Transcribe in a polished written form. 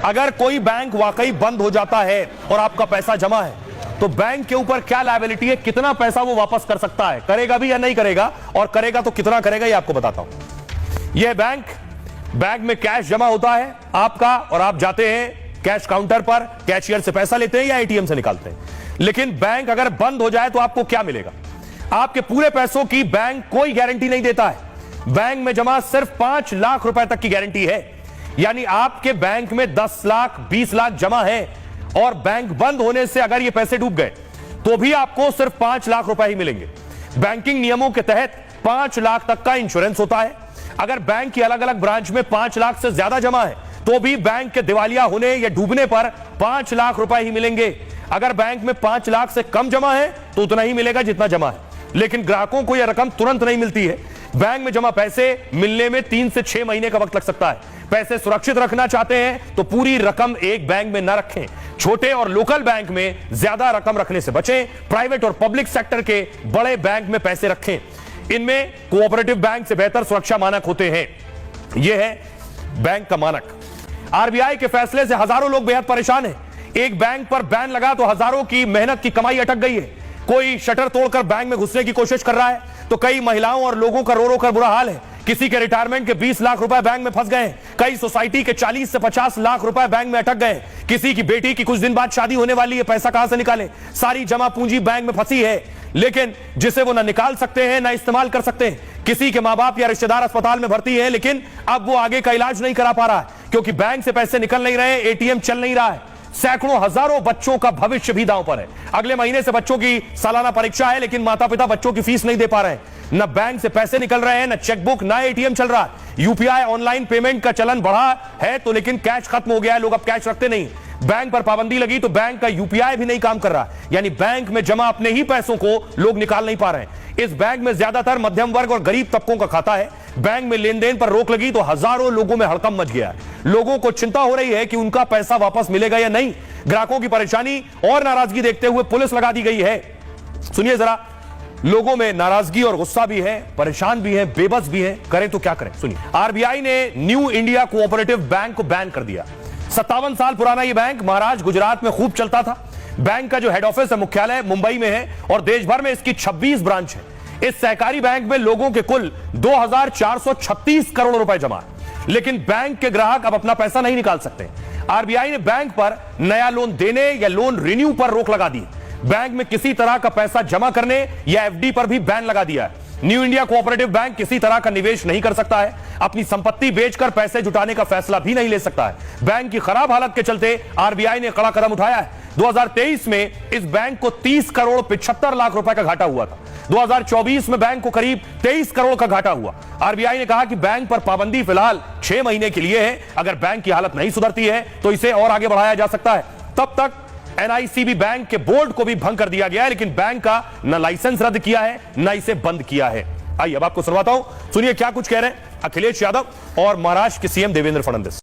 अगर कोई बैंक वाकई बंद हो जाता है और आपका पैसा जमा है तो बैंक के ऊपर क्या लायबिलिटी है, कितना पैसा वो वापस कर सकता है, करेगा भी या नहीं करेगा, और करेगा तो कितना करेगा, ये आपको बताता हूं। यह बैंक में कैश जमा होता है आपका, और आप जाते हैं कैश काउंटर पर, कैशियर से पैसा लेते हैं या एटीएम से निकालते हैं। लेकिन बैंक अगर बंद हो जाए तो आपको क्या मिलेगा? आपके पूरे पैसों की बैंक कोई गारंटी नहीं देता है। बैंक में जमा सिर्फ 5 लाख रुपए तक की गारंटी है। यानी आपके बैंक में 10 लाख 20 लाख जमा है और बैंक बंद होने से अगर ये पैसे डूब गए तो भी आपको सिर्फ 5 लाख रुपए ही मिलेंगे। बैंकिंग नियमों के तहत 5 लाख तक का इंश्योरेंस होता है। अगर बैंक की अलग अलग ब्रांच में 5 लाख से ज्यादा जमा है तो भी बैंक के दिवालिया होने या डूबने पर 5 लाख रुपए ही मिलेंगे। अगर बैंक में 5 लाख से कम जमा है तो उतना ही मिलेगा जितना जमा है। लेकिन ग्राहकों को यह रकम तुरंत नहीं मिलती है। बैंक में जमा पैसे मिलने में 3 से 6 महीने का वक्त लग सकता है। पैसे सुरक्षित रखना चाहते हैं तो पूरी रकम एक बैंक में न रखें। छोटे और लोकल बैंक में ज्यादा रकम रखने से बचें। प्राइवेट और पब्लिक सेक्टर के बड़े बैंक में पैसे रखें। इनमें कोऑपरेटिव बैंक से बेहतर सुरक्षा मानक होते हैं। यह है बैंक का मानक। आरबीआई के फैसले से हजारों लोग बेहद परेशान हैं। एक बैंक पर बैन लगा तो हजारों की मेहनत की कमाई अटक गई है। कोई शटर तोड़कर बैंक में घुसने की कोशिश कर रहा है तो कई महिलाओं और लोगों का रो रो कर बुरा हाल है। किसी के रिटायरमेंट के 20 लाख रुपए बैंक में फंस गए। कई सोसाइटी के 40 से 50 लाख रुपए बैंक में अटक गए। किसी की बेटी की कुछ दिन बाद शादी होने वाली है, पैसा कहां से निकालें? सारी जमा पूंजी बैंक में फंसी है, लेकिन जिसे वो ना निकाल सकते हैं ना इस्तेमाल कर सकते हैं। किसी के मां बाप या रिश्तेदार अस्पताल में भर्ती है, लेकिन अब वो आगे का इलाज नहीं करा पा रहा है क्योंकि बैंक से पैसे निकल नहीं रहे, एटीएम चल नहीं रहा है। सैकड़ों हजारों बच्चों का भविष्य भी दांव पर है। अगले महीने से बच्चों की सालाना परीक्षा है, लेकिन माता पिता बच्चों की फीस नहीं दे पा रहे हैं। न बैंक से पैसे निकल रहे हैं, न चेकबुक, न एटीएम चल रहा है। यूपीआई ऑनलाइन पेमेंट का चलन बढ़ा है तो लेकिन कैश खत्म हो गया है, लोग अब कैश रखते नहीं। बैंक पर पाबंदी लगी तो बैंक का यूपीआई भी नहीं काम कर रहा, यानी बैंक में जमा अपने ही पैसों को लोग निकाल नहीं पा रहे हैं। इस बैंक में ज्यादातर मध्यम वर्ग और गरीब तबकों का खाता है। बैंक में लेन देन पर रोक लगी तो हजारों लोगों में हड़कंप मच गया है। लोगों को चिंता हो रही है कि उनका पैसा वापस मिलेगा या नहीं। ग्राहकों की परेशानी और नाराजगी देखते हुए पुलिस लगा दी गई है। सुनिए जरा, लोगों में नाराजगी और गुस्सा भी है, परेशान भी है, बेबस भी है। करें तो क्या करें, सुनिए। आरबीआई ने न्यू इंडिया कोऑपरेटिव बैंक को बैन कर दिया। 57 साल पुराना यह बैंक महाराष्ट्र गुजरात में खूब चलता था। बैंक का जो हेड ऑफिस है, मुख्यालय मुंबई में है और देश भर में इसकी 26 ब्रांच है। इस सहकारी बैंक में लोगों के कुल 2436 करोड़ रुपए जमा है, लेकिन बैंक के ग्राहक अब अपना पैसा नहीं निकाल सकते। आरबीआई ने बैंक पर नया लोन देने या लोन रिन्यू पर रोक लगा दी। बैंक में किसी तरह का पैसा जमा करने या एफडी पर भी बैन लगा दिया है। न्यू इंडिया कोऑपरेटिव बैंक किसी तरह का निवेश नहीं कर सकता है। अपनी संपत्ति बेचकर पैसे जुटाने का फैसला भी नहीं ले सकता है। बैंक की खराब हालत के चलते आरबीआई ने कड़ा कदम उठाया है। 2023 में इस बैंक को 30 करोड़ 75 लाख रुपए का घाटा हुआ था। 2024 में बैंक को करीब 23 करोड़ का घाटा हुआ। आरबीआई ने कहा कि बैंक पर पाबंदी फिलहाल 6 महीने के लिए है। अगर बैंक की हालत नहीं सुधरती है तो इसे और आगे बढ़ाया जा सकता है। तब तक एनआईसीबी बैंक के बोर्ड को भी भंग कर दिया गया है, लेकिन बैंक का न लाइसेंस रद्द किया है न इसे बंद किया है। आइए अब आपको सुनवाता हूं, सुनिए क्या कुछ कह रहे हैं अखिलेश यादव और महाराष्ट्र के सीएम देवेंद्र फडणवीस।